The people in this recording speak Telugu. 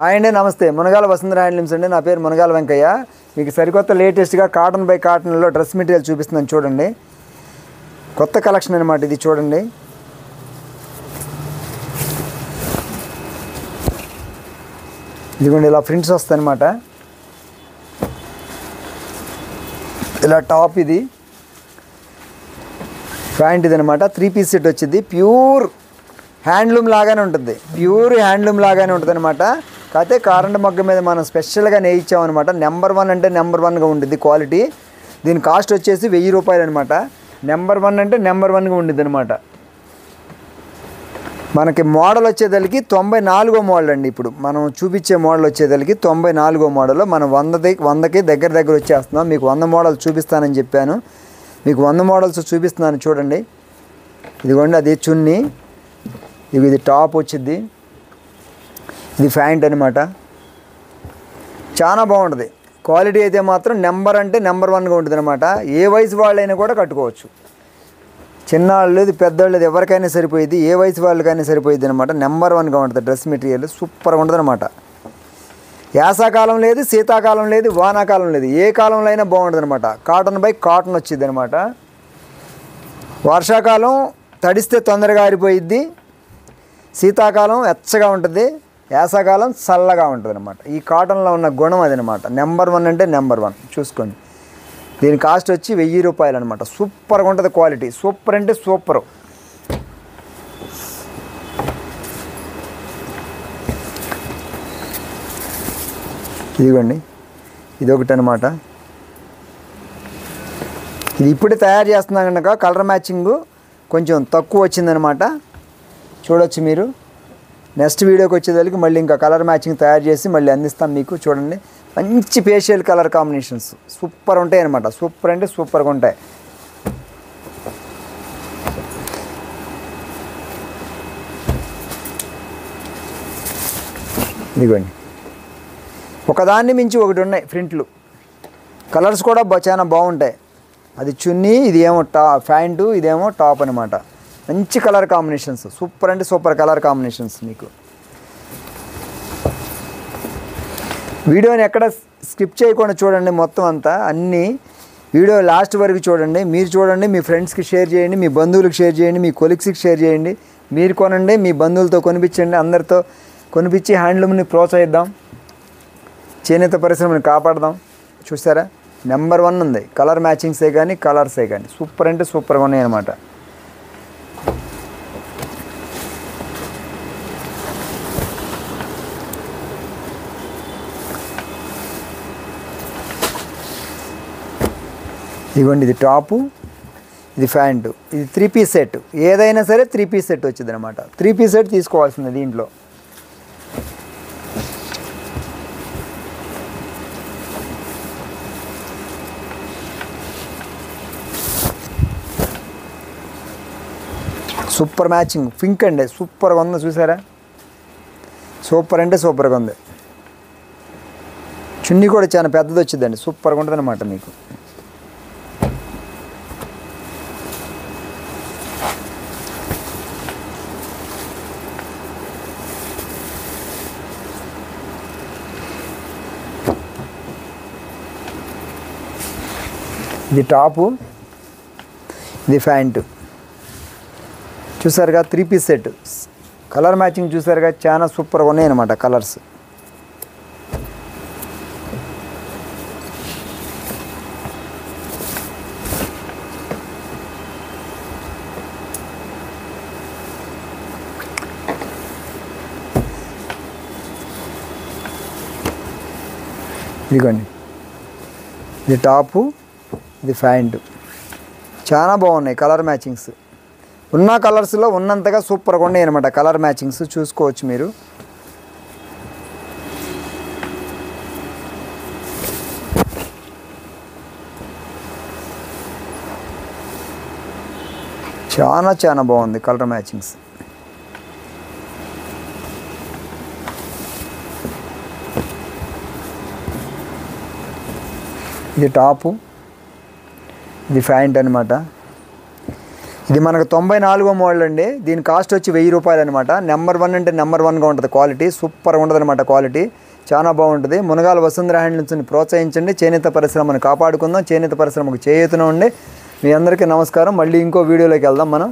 హాయ్ అండి, నమస్తే. మునగాల వసుంధర హ్యాండ్లూమ్స్ అండి. నా పేరు మునగాల వెంకయ్య. మీకు సరికొత్త లేటెస్ట్గా కాటన్ బై కాటన్లో డ్రెస్ మెటీరియల్ చూపిస్తున్నాను చూడండి. కొత్త కలెక్షన్ అనమాట ఇది. చూడండి, ఇదిగోండి ఇలా ప్రింట్స్ వస్తాయి అనమాట. ఇలా టాప్, ఇది ప్యాంట్, ఇది అనమాట. 3 పీస్ సెట్ వచ్చింది. ప్యూర్ హ్యాండ్లూమ్ లాగానే ఉంటుంది, అనమాట. కాకపోతే కారండ మగ్గ మీద మనం స్పెషల్గా నేయించామన్నమాట. నెంబర్ 1 అంటే నెంబర్ 1గా ఉంటుంది క్వాలిటీ. దీని కాస్ట్ వచ్చేసి 1000 రూపాయలు అనమాట. నెంబర్ 1 అంటే నెంబర్ 1గా ఉంటుంది అనమాట. మనకి మోడల్ వచ్చేదలికి 94వ మోడల్ అండి. ఇప్పుడు మనం చూపించే మోడల్ వచ్చేదలికి 94వ మోడల్. మనం 100కి దగ్గర వచ్చేస్తున్నాం. మీకు 100 మోడల్ చూపిస్తానని చెప్పాను. మీకు 100 మోడల్స్ చూపిస్తున్నాను చూడండి. ఇదిగోండి, అది చున్నీ, ఇది టాప్ వచ్చింది, ఇది ప్యాంట్ అనమాట. చాలా బాగుంటుంది. క్వాలిటీ అయితే మాత్రం అంటే నెంబర్ 1గా ఉంటుంది అనమాట. ఏ వయసు వాళ్ళైనా కూడా కట్టుకోవచ్చు. చిన్నవాళ్ళు లేదు, పెద్దవాళ్ళు లేదు, ఎవరికైనా సరిపోయింది. ఏ వయసు వాళ్ళకైనా సరిపోయింది అనమాట. నెంబర్ 1గా ఉంటుంది డ్రెస్ మెటీరియల్. సూపర్గా ఉంటుంది అనమాట. యాసకాలం లేదు, శీతాకాలం లేదు, వానాకాలం లేదు, ఏ కాలంలో అయినా బాగుంటుంది అనమాట. కాటన్ బై కాటన్ వచ్చింది అనమాట. వర్షాకాలం తడిస్తే తొందరగా ఆరిపోయిద్ది, శీతాకాలం వెచ్చగా ఉంటుంది, యాసకాలం చల్లగా ఉంటుంది అనమాట. ఈ కాటన్లో ఉన్న గుణం అది అనమాట. నెంబర్ 1 అంటే నెంబర్ 1. చూసుకోండి, దీని కాస్ట్ వచ్చి 1000 రూపాయలు అనమాట. సూపర్గా ఉంటుంది క్వాలిటీ. సూపర్ అంటే సూపర్. ఇదిగోండి, ఇది ఒకటి అనమాట. ఇది ఇప్పుడే తయారు చేస్తున్నాం కనుక కలర్ మ్యాచింగ్ కొంచెం తక్కువ వచ్చిందనమాట. చూడొచ్చు మీరు. నెక్స్ట్ వీడియోకి వచ్చేదానికి మళ్ళీ ఇంకా కలర్ మ్యాచింగ్ తయారు చేసి మళ్ళీ అందిస్తాం మీకు. చూడండి, మంచి ఫేషియల్ కలర్ కాంబినేషన్స్ సూపర్ ఉంటాయి అనమాట. సూపర్ అంటే సూపర్గా ఉంటాయి. ఇదిగోండి, ఒకదాన్ని మించి ఒకటి ఉన్నాయి ప్రింట్లు. కలర్స్ కూడా చాలా బాగుంటాయి. అది చున్నీ, ఇది ఏమో ప్యాంటు, ఇదేమో టాప్ అనమాట. మంచి కలర్ కాంబినేషన్స్. సూపర్ అంటే సూపర్ కలర్ కాంబినేషన్స్. మీకు వీడియోని ఎక్కడ స్కిప్ చేయకుండా చూడండి. మొత్తం అంతా అన్నీ వీడియో లాస్ట్ వరకు చూడండి. మీరు చూడండి, మీ ఫ్రెండ్స్కి షేర్ చేయండి, మీ బంధువులకు షేర్ చేయండి, మీ కొలీగ్స్కి షేర్ చేయండి. మీరు కొనండి, మీ బంధువులతో కొనిపించండి. అందరితో కొనిపించి హ్యాండ్లూమ్ని ప్రోత్సహిద్దాం, చేనేత పరిశ్రమని కాపాడదాం. చూసారా, నెంబర్ 1 ఉంది. కలర్ మ్యాచింగ్సే కానీ కలర్సే కానీ సూపర్ అంటే సూపర్గా ఉన్నాయి అనమాట. ఇదిగోండి, ఇది టాపు, ఇది ప్యాంటు, ఇది 3 పీస్ సెట్. ఏదైనా సరే 3 పీస్ సెట్ వచ్చింది అనమాట. 3 పీస్ సెట్ తీసుకోవాల్సింది దీంట్లో. సూపర్ మ్యాచింగ్ పింక్ అండి. సూపర్గా ఉంది. చూసారా, సూపర్ అంటే సూపర్గా ఉంది. చున్నీ కూడా చాలా పెద్దది వచ్చిందండి. సూపర్గా ఉంటుంది అనమాట మీకు. ఇది టాపు, ఇది ప్యాంటు. చూసారుగా, 3 పీస్ సెట్. కలర్ మ్యాచింగ్ చూసారుగా, చాలా సూపర్గా ఉన్నాయి అనమాట కలర్స్. ఇదిగోండి, ఇది టాపు, ఇది ప్యాంటు. చాలా బాగున్నాయి కలర్ మ్యాచింగ్స్. ఉన్న కలర్స్లో ఉన్నంతగా సూపర్గా ఉన్నాయి అనమాట కలర్ మ్యాచింగ్స్. చూసుకోవచ్చు మీరు. చాలా బాగుంది కలర్ మ్యాచింగ్స్. ఇది టాపు, ఇది ప్యాంట్ అనమాట. ఇది మనకు 94వ మోడల్ అండి. దీని కాస్ట్ వచ్చి 1000 రూపాయలు అనమాట. నెంబర్ 1 అంటే నెంబర్ 1గా ఉంటుంది క్వాలిటీ. సూపర్గా ఉంటుంది అనమాట క్వాలిటీ, చాలా బాగుంటుంది. మునగాల వసుంధర హ్యాండ్లూమ్స్ని ప్రోత్సహించండి. చేనేత పరిశ్రమను కాపాడుకుందాం. చేనేత పరిశ్రమకు చేయూతన ఉండి. మీ అందరికీ నమస్కారం. మళ్ళీ ఇంకో వీడియోలోకి వెళ్దాం మనం.